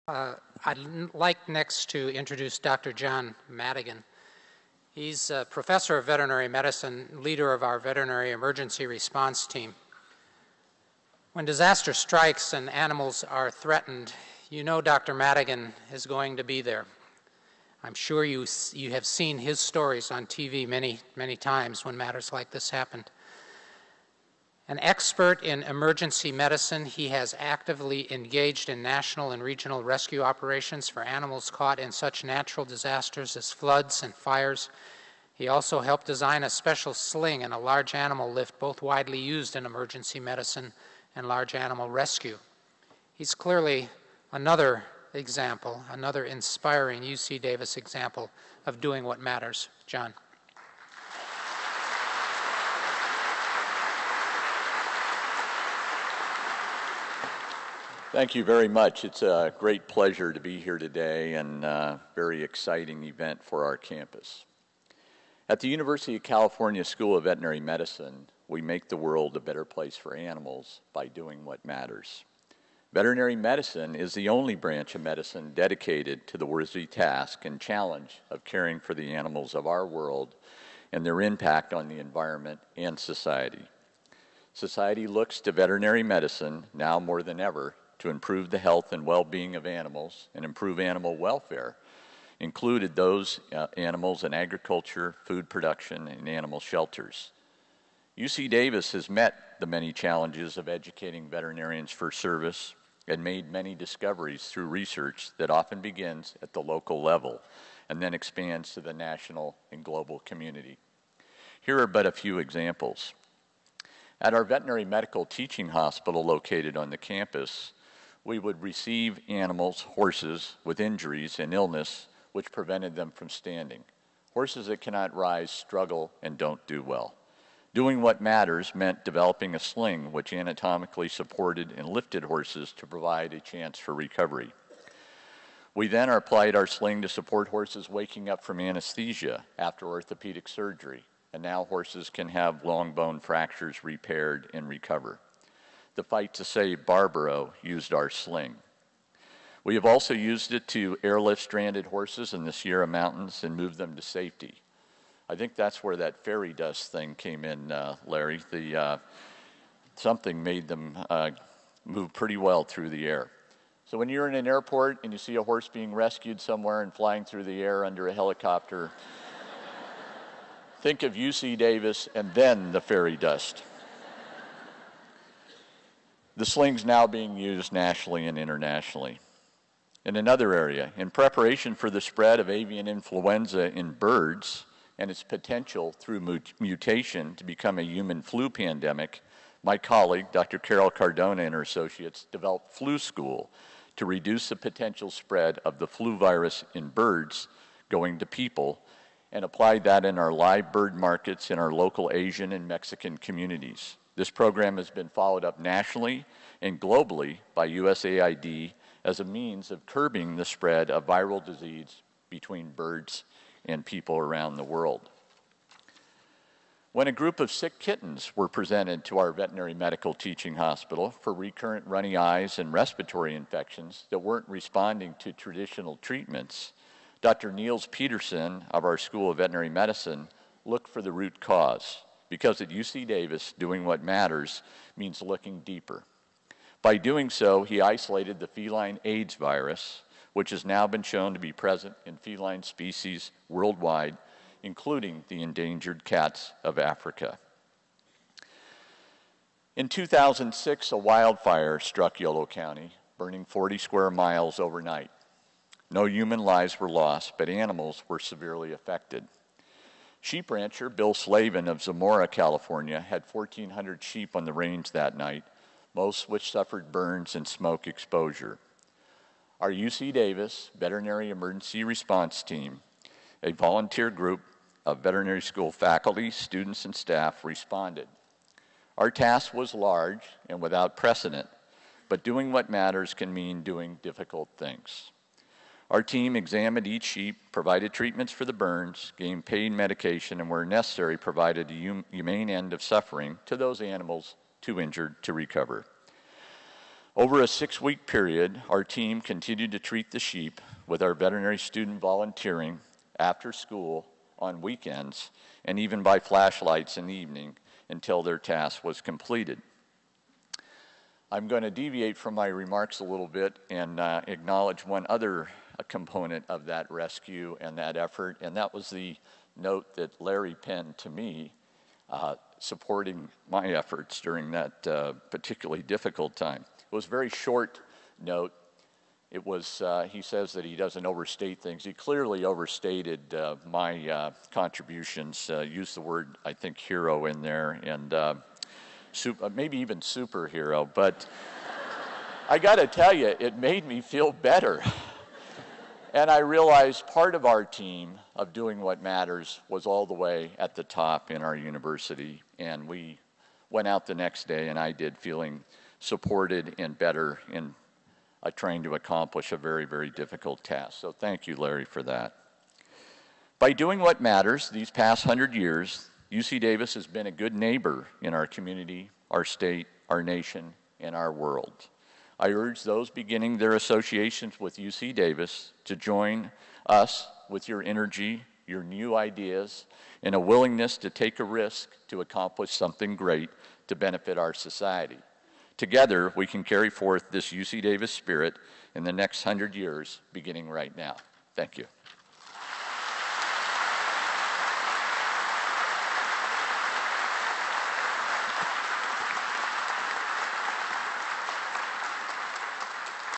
I'd like next to introduce Dr. John Madigan. He's a professor of veterinary medicine, leader of our veterinary emergency response team. When disaster strikes and animals are threatened, you know Dr. Madigan is going to be there. I'm sure you have seen his stories on TV many times when matters like this happened. An expert in emergency medicine, he has actively engaged in national and regional rescue operations for animals caught in such natural disasters as floods and fires. He also helped design a special sling and a large animal lift, both widely used in emergency medicine and large animal rescue. He's clearly another example, another inspiring UC Davis example of doing what matters. John. Thank you very much. It's a great pleasure to be here today and a very exciting event for our campus. At the University of California School of Veterinary Medicine, we make the world a better place for animals by doing what matters. Veterinary medicine is the only branch of medicine dedicated to the worthy task and challenge of caring for the animals of our world and their impact on the environment and society. Society looks to veterinary medicine now more than ever to improve the health and well-being of animals and improve animal welfare, included those animals in agriculture, food production, and animal shelters. UC Davis has met the many challenges of educating veterinarians for service and made many discoveries through research that often begins at the local level and then expands to the national and global community. Here are but a few examples. At our veterinary medical teaching hospital located on the campus, we would receive animals, horses, with injuries and illness which prevented them from standing. Horses that cannot rise struggle and don't do well. Doing what matters meant developing a sling which anatomically supported and lifted horses to provide a chance for recovery. We then applied our sling to support horses waking up from anesthesia after orthopedic surgery, and now horses can have long bone fractures repaired and recover. The fight to save Barbaro used our sling. We have also used it to airlift stranded horses in the Sierra Mountains and move them to safety. I think that's where that fairy dust thing came in, Larry. Something made them move pretty well through the air. So when you're in an airport and you see a horse being rescued somewhere and flying through the air under a helicopter, think of UC Davis and then the fairy dust. The sling's now being used nationally and internationally. In another area, in preparation for the spread of avian influenza in birds and its potential through mutation to become a human flu pandemic, my colleague, Dr. Carol Cardona and her associates, developed Flu School to reduce the potential spread of the flu virus in birds going to people, and applied that in our live bird markets in our local Asian and Mexican communities. This program has been followed up nationally and globally by USAID as a means of curbing the spread of viral disease between birds and people around the world. When a group of sick kittens were presented to our veterinary medical teaching hospital for recurrent runny eyes and respiratory infections that weren't responding to traditional treatments, Dr. Niels Peterson of our School of Veterinary Medicine looked for the root cause. Because at UC Davis, doing what matters means looking deeper. By doing so, he isolated the feline AIDS virus, which has now been shown to be present in feline species worldwide, including the endangered cats of Africa. In 2006, a wildfire struck Yolo County, burning 40 square miles overnight. No human lives were lost, but animals were severely affected. Sheep rancher Bill Slavin of Zamora, California, had 1,400 sheep on the range that night, most which suffered burns and smoke exposure. Our UC Davis Veterinary Emergency Response Team, a volunteer group of veterinary school faculty, students, and staff, responded. Our task was large and without precedent, but doing what matters can mean doing difficult things. Our team examined each sheep, provided treatments for the burns, gave pain medication, and where necessary, provided a humane end of suffering to those animals too injured to recover. Over a 6-week period, our team continued to treat the sheep with our veterinary student volunteering after school, on weekends, and even by flashlights in the evening until their task was completed. I'm going to deviate from my remarks a little bit and acknowledge one other component of that rescue and that effort, and that was the note that Larry penned to me supporting my efforts during that particularly difficult time. It was a very short note. It was, he says that he doesn't overstate things. He clearly overstated my contributions, used the word, I think, hero in there, and maybe even superhero. But I got to tell you, it made me feel better. And I realized part of our team of doing what matters was all the way at the top in our university. And we went out the next day, and I did, feeling supported and better in trying to accomplish a very, very difficult task. So thank you, Larry, for that. By doing what matters these past 100 years, UC Davis has been a good neighbor in our community, our state, our nation, and our world. I urge those beginning their associations with UC Davis to join us with your energy, your new ideas, and a willingness to take a risk to accomplish something great to benefit our society. Together, we can carry forth this UC Davis spirit in the next 100 years, beginning right now. Thank you.